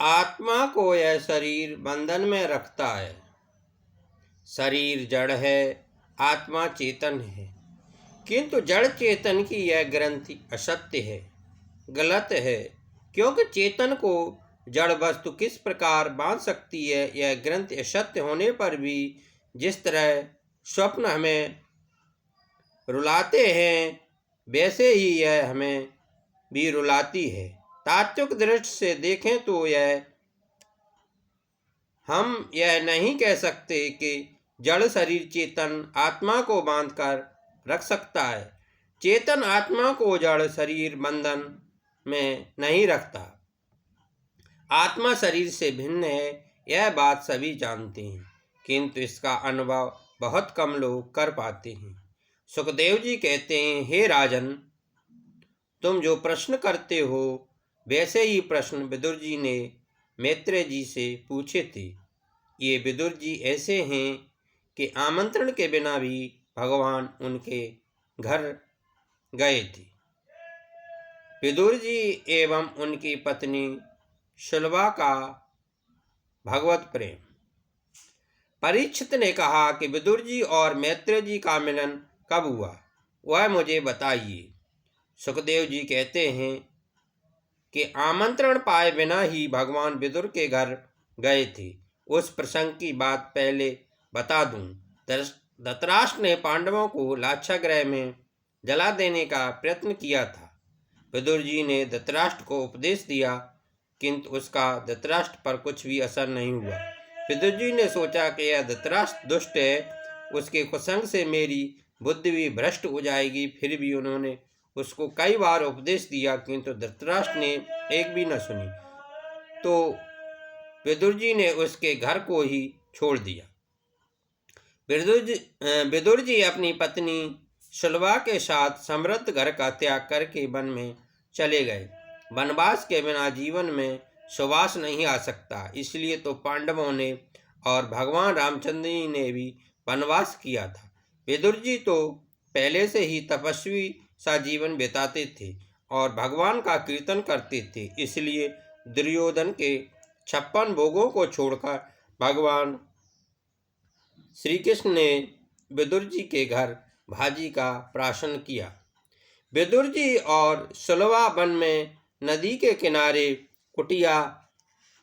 आत्मा को यह शरीर बंधन में रखता है। शरीर जड़ है, आत्मा चेतन है, किंतु जड़ चेतन की यह ग्रंथि असत्य है, गलत है। क्योंकि चेतन को जड़ वस्तु किस प्रकार बांध सकती है, यह ग्रंथि असत्य होने पर भी जिस तरह स्वप्न हमें रुलाते हैं, वैसे ही यह हमें भी रुलाती है। तात्विक दृष्टि से देखें तो हम यह नहीं कह सकते कि जड़ शरीर चेतन आत्मा को बांधकर रख सकता है। चेतन आत्मा को जड़ शरीर बंधन में नहीं रखता। आत्मा शरीर से भिन्न है, यह बात सभी जानते हैं, किंतु इसका अनुभव बहुत कम लोग कर पाते हैं। सुखदेव जी कहते हैं, हे राजन, तुम जो प्रश्न करते हो वैसे ही प्रश्न विदुर जी ने मैत्रेय जी से पूछे थे। ये विदुर जी ऐसे हैं कि आमंत्रण के बिना भी भगवान उनके घर गए थे। विदुर जी एवं उनकी पत्नी शुलभा का भगवत प्रेम। परीक्षित ने कहा कि विदुर जी और मैत्रेय जी का मिलन कब हुआ, वह मुझे बताइए। सुखदेव जी कहते हैं कि आमंत्रण पाए बिना ही भगवान विदुर के घर गए थे। उस प्रसंग की बात पहले बता दूं। धृतराष्ट्र ने पांडवों को लाक्षागृह में जला देने का प्रयत्न किया था। विदुर जी ने धृतराष्ट्र को उपदेश दिया, किंतु उसका धृतराष्ट्र पर कुछ भी असर नहीं हुआ। विदुर जी ने सोचा कि यह धृतराष्ट्र दुष्ट है, उसके कुसंग से मेरी बुद्धि भी भ्रष्ट हो जाएगी। फिर भी उन्होंने उसको कई बार उपदेश दिया, किंतु धृतराष्ट्र ने एक भी न सुनी। तो विदुर जी ने उसके घर को ही छोड़ दिया। विदुर जी अपनी पत्नी शुलभा के साथ समृद्ध घर का त्याग करके वन में चले गए। वनवास के बिना जीवन में सुवास नहीं आ सकता, इसलिए तो पांडवों ने और भगवान रामचंद्र जी ने भी वनवास किया था। विदुर जी तो पहले से ही तपस्वी सा जीवन बिताते थे और भगवान का कीर्तन करते थे, इसलिए दुर्योधन के 56 भोगों को छोड़कर भगवान श्री कृष्ण ने विदुर जी के घर भाजी का प्राशन किया। विदुर जी और शुलभा वन में नदी के किनारे कुटिया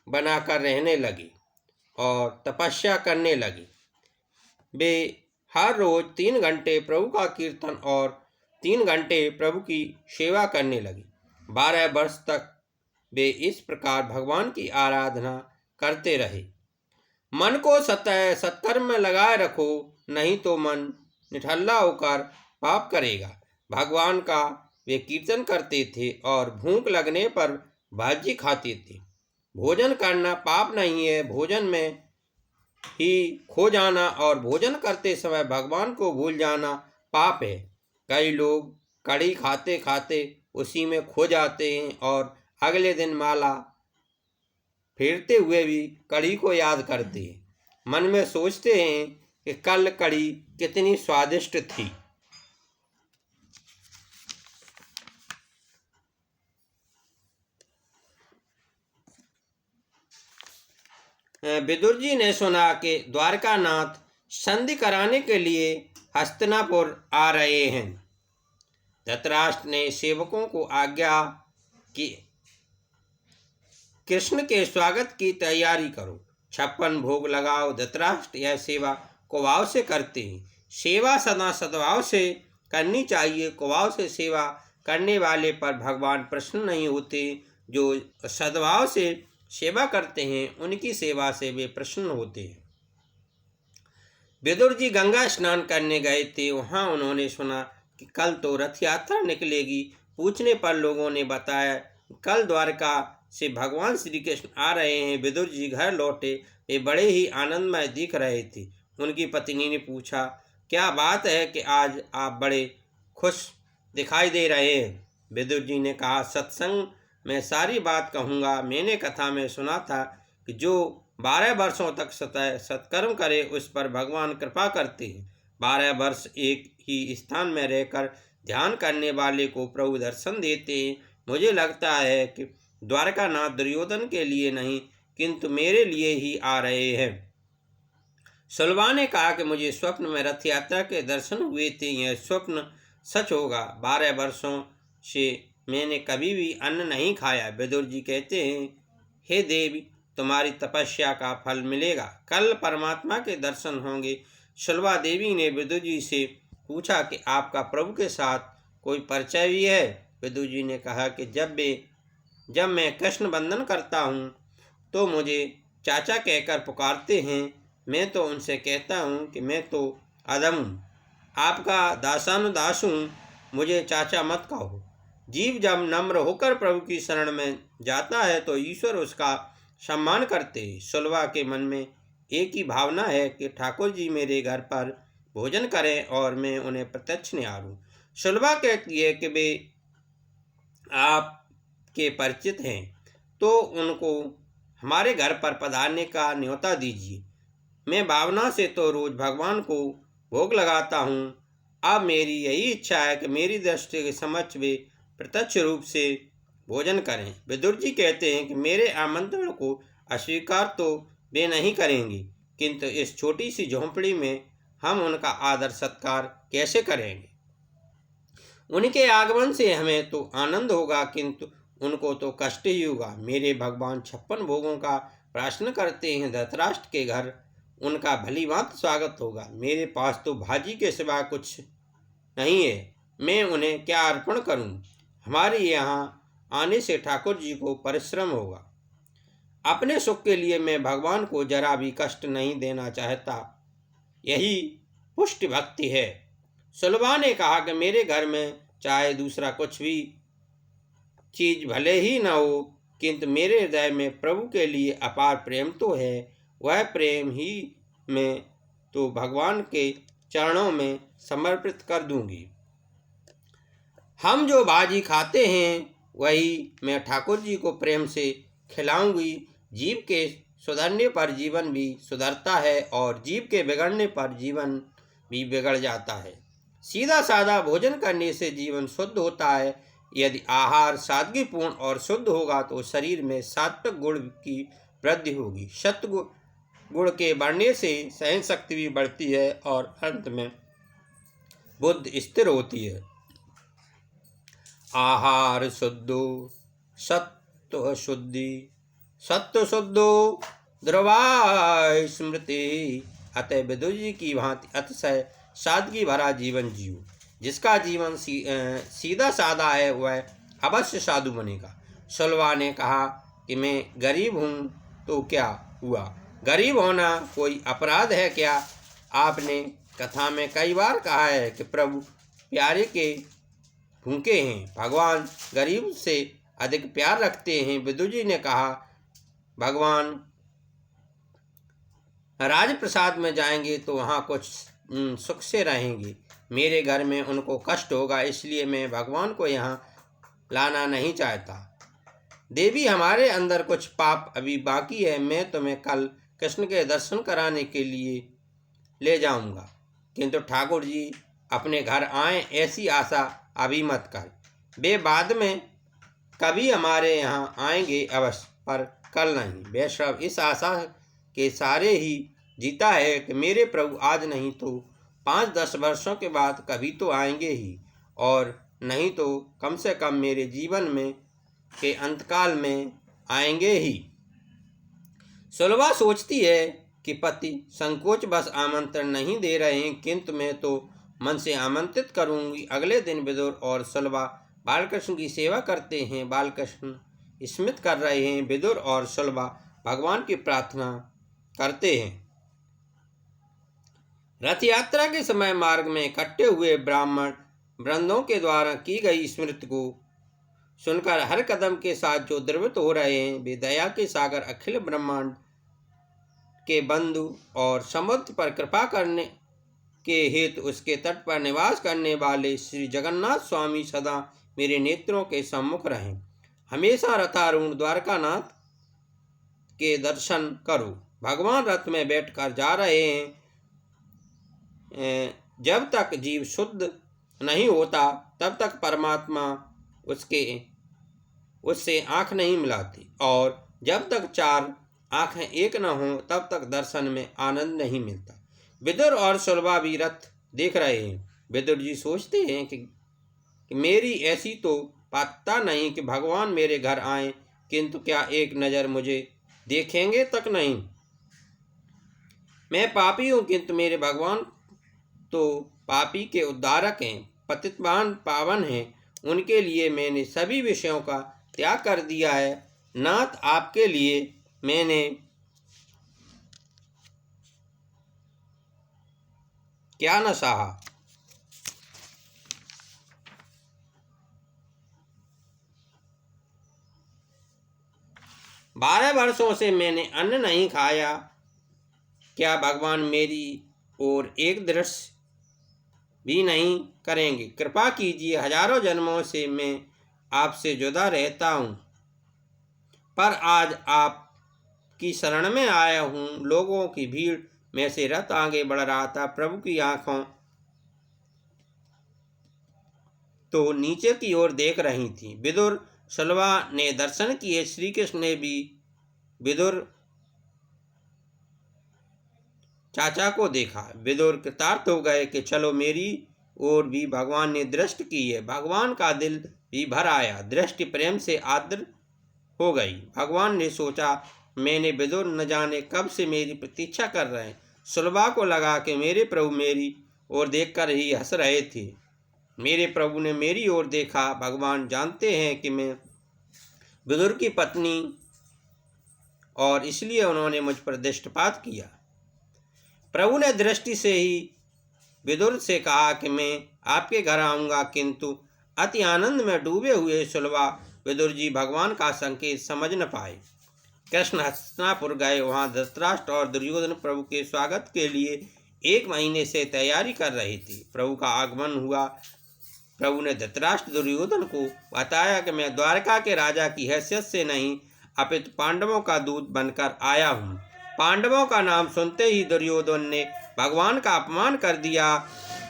बनाकर रहने लगे और तपस्या करने लगे। वे हर रोज 3 घंटे प्रभु का कीर्तन और 3 घंटे प्रभु की सेवा करने लगे। 12 वर्ष तक वे इस प्रकार भगवान की आराधना करते रहे। मन को सत्कर्म में लगाए रखो, नहीं तो मन निठल्ला होकर पाप करेगा। भगवान का वे कीर्तन करते थे और भूख लगने पर भाजी खाते थे। भोजन करना पाप नहीं है, भोजन में ही खो जाना और भोजन करते समय भगवान को भूल जाना पाप है। कई लोग कड़ी खाते खाते उसी में खो जाते हैं और अगले दिन माला फेरते हुए भी कड़ी को याद करते हैं। मन में सोचते हैं कि कल कड़ी कितनी स्वादिष्ट थी। विदुर जी ने सुना कि द्वारकानाथ संधि कराने के लिए हस्तिनापुर आ रहे हैं। धृतराष्ट्र ने सेवकों को आज्ञा की, कृष्ण के स्वागत की तैयारी करो, 56 भोग लगाओ। धृतराष्ट्र यह सेवा कुभाव से करते हैं। सेवा सदा सद्भाव से करनी चाहिए। कुभाव से सेवा करने वाले पर भगवान प्रसन्न नहीं होते। जो सद्भाव से सेवा करते हैं उनकी सेवा से वे प्रसन्न होते हैं। विदुर जी गंगा स्नान करने गए थे। वहां उन्होंने सुना कि कल तो रथ यात्रा निकलेगी। पूछने पर लोगों ने बताया कल द्वारका से भगवान श्री कृष्ण आ रहे हैं। विदुर जी घर लौटे, वे बड़े ही आनंदमय दिख रहे थे। उनकी पत्नी ने पूछा, क्या बात है कि आज आप बड़े खुश दिखाई दे रहे हैं? विदुर जी ने कहा, सत्संग में सारी बात कहूँगा। मैंने कथा में सुना था कि जो 12 वर्षों तक सत्कर्म करे उस पर भगवान कृपा करते हैं। 12 वर्ष एक ही स्थान में रहकर ध्यान करने वाले को प्रभु दर्शन देते हैं। मुझे लगता है कि द्वारकानाथ दुर्योधन के लिए नहीं किंतु मेरे लिए ही आ रहे हैं। सुलभा ने कहा कि मुझे स्वप्न में रथ यात्रा के दर्शन हुए थे, यह स्वप्न सच होगा। 12 वर्षों से मैंने कभी भी अन्न नहीं खाया। विदुर जी कहते हैं, हे देवी, तुम्हारी तपस्या का फल मिलेगा, कल परमात्मा के दर्शन होंगे। सुलभा देवी ने विदुर जी से पूछा कि आपका प्रभु के साथ कोई परिचय भी है? विदुर जी ने कहा कि जब मैं कृष्ण वंदन करता हूँ तो मुझे चाचा कहकर पुकारते हैं। मैं तो उनसे कहता हूँ कि मैं तो अधम हूँ, आपका दासानुदास हूँ, मुझे चाचा मत कहो। जीव जब नम्र होकर प्रभु की शरण में जाता है तो ईश्वर उसका सम्मान करते हैं। सुलभा के मन में एक ही भावना है कि ठाकुर जी मेरे घर पर भोजन करें और मैं उन्हें प्रत्यक्ष निहारूं। सुलभा कहती है कि वे आपके परिचित हैं तो उनको हमारे घर पर पधारने का न्योता दीजिए। मैं भावना से तो रोज भगवान को भोग लगाता हूँ। अब मेरी यही इच्छा है कि मेरी दृष्टि के समक्ष वे प्रत्यक्ष रूप से भोजन करें। विदुर जी कहते हैं कि मेरे आमंत्रण को अस्वीकार तो वे नहीं करेंगे, किंतु इस छोटी सी झोंपड़ी में हम उनका आदर सत्कार कैसे करेंगे? उनके आगमन से हमें तो आनंद होगा, किंतु उनको तो कष्ट ही होगा। मेरे भगवान 56 भोगों का प्राशन करते हैं, धृतराष्ट्र के घर उनका भली भांति स्वागत होगा। मेरे पास तो भाजी के सिवा कुछ नहीं है, मैं उन्हें क्या अर्पण करूं? हमारे यहाँ आने से ठाकुर जी को परिश्रम होगा। अपने सुख के लिए मैं भगवान को जरा भी कष्ट नहीं देना चाहता, यही पुष्ट भक्ति है। सुलभा ने कहा कि मेरे घर में चाहे दूसरा कुछ भी चीज भले ही न हो, किंतु मेरे हृदय में प्रभु के लिए अपार प्रेम तो है। वह प्रेम ही मैं तो भगवान के चरणों में समर्पित कर दूंगी। हम जो भाजी खाते हैं वही मैं ठाकुर जी को प्रेम से खिलाऊंगी। जीव के सुधरने पर जीवन भी सुधरता है और जीव के बिगड़ने पर जीवन भी बिगड़ जाता है। सीधा साधा भोजन करने से जीवन शुद्ध होता है। यदि आहार सादगीपूर्ण और शुद्ध होगा तो शरीर में सात्विक गुण की वृद्धि होगी। सत्व गुण के बढ़ने से सहन शक्ति भी बढ़ती है और अंत में बुद्धि स्थिर होती है। आहार शुद्धो सत्व शुद्धि, सत्व शुद्धो ध्रुवा स्मृति। अतः विदुर जी की भांति अतिशय सादगी भरा जीवन जियो। जिसका जीवन सीधा साधा है वह अवश्य साधु बनेगा। सुलभा ने कहा कि मैं गरीब हूँ तो क्या हुआ, गरीब होना कोई अपराध है क्या? आपने कथा में कई बार कहा है कि प्रभु प्यारे के भूखे हैं, भगवान गरीब से अधिक प्यार रखते हैं। विदुर जी ने कहा, भगवान राजप्रसाद में जाएंगे तो वहाँ कुछ सुख से रहेंगे, मेरे घर में उनको कष्ट होगा, इसलिए मैं भगवान को यहाँ लाना नहीं चाहता। देवी, हमारे अंदर कुछ पाप अभी बाकी है, मैं तुम्हें कल कृष्ण के दर्शन कराने के लिए ले जाऊंगा, किंतु ठाकुर जी अपने घर आए ऐसी आशा अभी मत कर। वे बाद में कभी हमारे यहाँ आएंगे अवश्य, पर कल नहीं। वैष्णव इस आशा के सारे ही जीता है कि मेरे प्रभु आज नहीं तो 5-10 वर्षों के बाद कभी तो आएंगे ही, और नहीं तो कम से कम मेरे जीवन में के अंतकाल में आएंगे ही। सुलभा सोचती है कि पति संकोच बस आमंत्रण नहीं दे रहे हैं, किंतु मैं तो मन से आमंत्रित करूंगी। अगले दिन विदुर और सुलभा बालकृष्ण की सेवा करते हैं। बालकृष्ण स्मित कर रहे हैं। विदुर और सुलभा भगवान की प्रार्थना करते हैं। रथ यात्रा के समय मार्ग में इकट्ठे हुए ब्राह्मण वृंदों के द्वारा की गई स्मृति को सुनकर हर कदम के साथ जो द्रवित हो रहे हैं, वे दया के सागर अखिल ब्रह्मांड के बंधु और समुद्र पर कृपा करने के हेतु उसके तट पर निवास करने वाले श्री जगन्नाथ स्वामी सदा मेरे नेत्रों के सम्मुख रहें। हमेशा रथारूढ़ द्वारकानाथ के दर्शन करो। भगवान रथ में बैठकर जा रहे हैं। जब तक जीव शुद्ध नहीं होता तब तक परमात्मा उसके उससे आंख नहीं मिलाती, और जब तक चार आंखें एक न हों तब तक दर्शन में आनंद नहीं मिलता। विदुर और सुलभा भी रथ देख रहे हैं। विदुर जी सोचते हैं कि मेरी ऐसी तो पता नहीं कि भगवान मेरे घर आए, किंतु क्या एक नज़र मुझे देखेंगे तक नहीं। मैं पापी हूँ, किंतु मेरे भगवान तो पापी के उद्धारक हैं, पतितपावन पावन हैं। उनके लिए मैंने सभी विषयों का त्याग कर दिया है। नाथ, आपके लिए मैंने क्या न सहा। 12 वर्षों से मैंने अन्न नहीं खाया। क्या भगवान मेरी ओर एक दृष्टि भी नहीं करेंगे? कृपा कीजिए, हजारों जन्मों से मैं आपसे जुदा रहता हूँ, पर आज आपकी शरण में आया हूँ। लोगों की भीड़ में से रथ आगे बढ़ रहा था। प्रभु की आंखों तो नीचे की ओर देख रही थी। विदुर सलवा ने दर्शन किए। श्री कृष्ण ने भी विदुर चाचा को देखा। विदुर कृतार्थ हो गए कि चलो, मेरी ओर भी भगवान ने दृष्टि की है। भगवान का दिल भी भर आया, दृष्टि प्रेम से आर्द्र हो गई। भगवान ने सोचा, मैंने विदुर न जाने कब से मेरी प्रतीक्षा कर रहे हैं। सुलभा को लगा कि मेरे प्रभु मेरी ओर देखकर ही हंस रहे थे। मेरे प्रभु ने मेरी ओर देखा। भगवान जानते हैं कि मैं विदुर की पत्नी, और इसलिए उन्होंने मुझ पर दृष्टिपात किया। प्रभु ने दृष्टि से ही विदुर से कहा कि मैं आपके घर आऊँगा, किंतु अति आनंद में डूबे हुए सुलभा विदुर जी भगवान का संकेत समझ न पाए। कृष्ण हस्तिनापुर गए। वहाँ धृतराष्ट्र और दुर्योधन प्रभु के स्वागत के लिए 1 महीने से तैयारी कर रहे थे। प्रभु का आगमन हुआ। प्रभु ने धृतराष्ट्र दुर्योधन को बताया कि मैं द्वारका के राजा की हैसियत से नहीं, अपितु पांडवों का दूत बनकर आया हूँ। पांडवों का नाम सुनते ही दुर्योधन ने भगवान का अपमान कर दिया।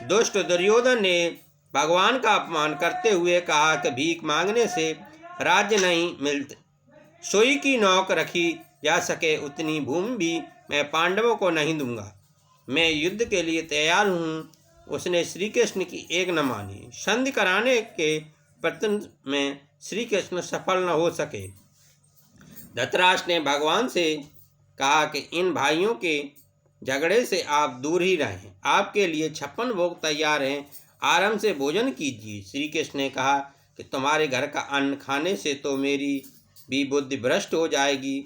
दुष्ट दुर्योधन ने भगवान का अपमान करते हुए कहा कि भीख मांगने से राज्य नहीं मिलते, सोई की नौक रखी जा सके उतनी भूमि भी मैं पांडवों को नहीं दूंगा। मैं युद्ध के लिए तैयार हूँ। उसने श्री कृष्ण की एक न मानी। संधि कराने के प्रयत्न में श्री कृष्ण सफल न हो सके। धृतराष्ट्र ने भगवान से कहा कि इन भाइयों के झगड़े से आप दूर ही रहें। आपके लिए 56 भोग तैयार हैं, आराम से भोजन कीजिए। श्री कृष्ण ने कहा कि तुम्हारे घर का अन्न खाने से तो मेरी भी बुद्धि भ्रष्ट हो जाएगी।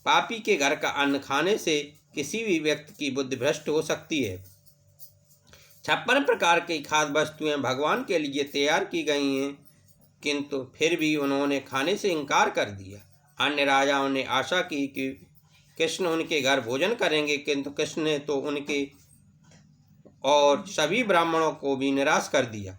पापी के घर का अन्न खाने से किसी भी व्यक्ति की बुद्धि भ्रष्ट हो सकती है। 56 प्रकार की खाद्य वस्तुएं भगवान के लिए तैयार की गई हैं, किंतु फिर भी उन्होंने खाने से इनकार कर दिया। अन्य राजाओं ने आशा की कि कृष्ण उनके घर भोजन करेंगे, किंतु कृष्ण ने तो उनके और सभी ब्राह्मणों को भी निराश कर दिया।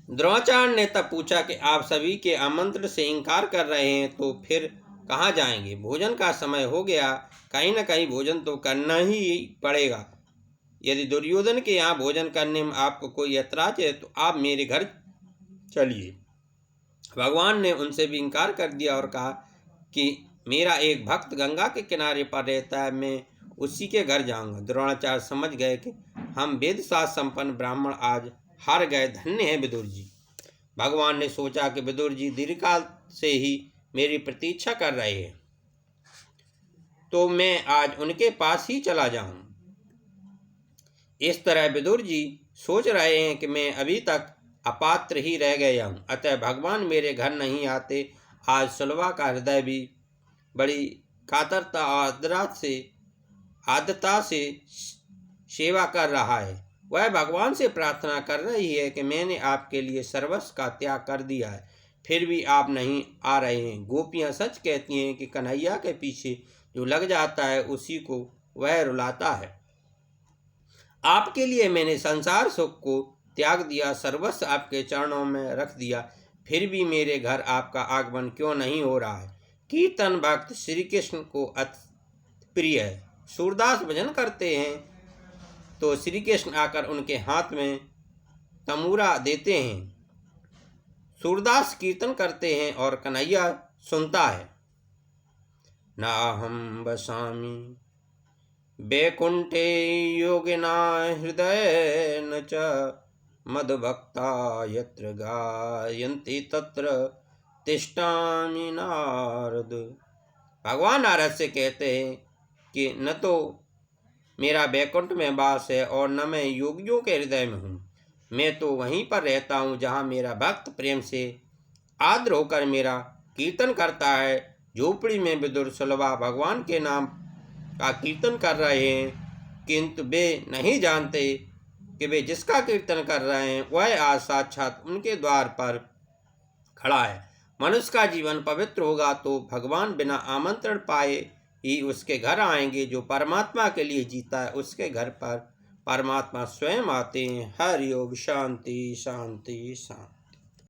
द्रोणाचार्य ने तब पूछा कि आप सभी के आमंत्रण से इनकार कर रहे हैं, तो फिर कहाँ जाएंगे? भोजन का समय हो गया, कहीं न कहीं भोजन तो करना ही पड़ेगा। यदि दुर्योधन के यहाँ भोजन करने में आपको कोई ऐतराज है तो आप मेरे घर चलिए। भगवान ने उनसे भी इनकार कर दिया और कहा कि मेरा एक भक्त गंगा के किनारे पर रहता है, मैं उसी के घर जाऊंगा। द्रोणाचार्य समझ गए कि हम वेद शास्त्र संपन्न ब्राह्मण आज हार गए। धन्य है विदुर जी। भगवान ने सोचा कि विदुर जी दीर्घकाल से ही मेरी प्रतीक्षा कर रहे हैं, तो मैं आज उनके पास ही चला जाऊं। इस तरह विदुर जी सोच रहे हैं कि मैं अभी तक अपात्र ही रह गया हूँ, अतः भगवान मेरे घर नहीं आते। आज सुलभा का हृदय भी बड़ी कातरता और आदरता से सेवा कर रहा है। वह भगवान से प्रार्थना कर रही है कि मैंने आपके लिए सर्वस्व का त्याग कर दिया है, फिर भी आप नहीं आ रहे हैं। गोपियाँ सच कहती हैं कि कन्हैया के पीछे जो लग जाता है उसी को वह रुलाता है। आपके लिए मैंने संसार सुख को त्याग दिया, सर्वस्व आपके चरणों में रख दिया, फिर भी मेरे घर आपका आगमन क्यों नहीं हो रहा है? कीर्तन भक्त श्री कृष्ण को अति प्रिय है। सूरदास भजन करते हैं तो श्री कृष्ण आकर उनके हाथ में तमूरा देते हैं। सूरदास कीर्तन करते हैं और कन्हैया सुनता है। नाहं वसामि वैकुंठे योगिना हृदय न च मद्भक्ता यत्र गायन्ति तत्र तिष्ठामि नारद। भगवान नारद से कहते हैं कि न तो मेरा वैकुंठ में वास है और न मैं योगियों के हृदय में हूँ। मैं तो वहीं पर रहता हूँ जहाँ मेरा भक्त प्रेम से आर्द्र होकर मेरा कीर्तन करता है। झोपड़ी में विदुर सुलभा भगवान के नाम का कीर्तन कर रहे हैं, किंतु वे नहीं जानते कि वे जिसका कीर्तन कर रहे हैं वह आज साक्षात उनके द्वार पर खड़ा है। मनुष्य का जीवन पवित्र होगा तो भगवान बिना आमंत्रण पाए ही उसके घर आएंगे। जो परमात्मा के लिए जीता है उसके घर पर परमात्मा स्वयं आते हैं। हरि ओम। शांति शांति शांति।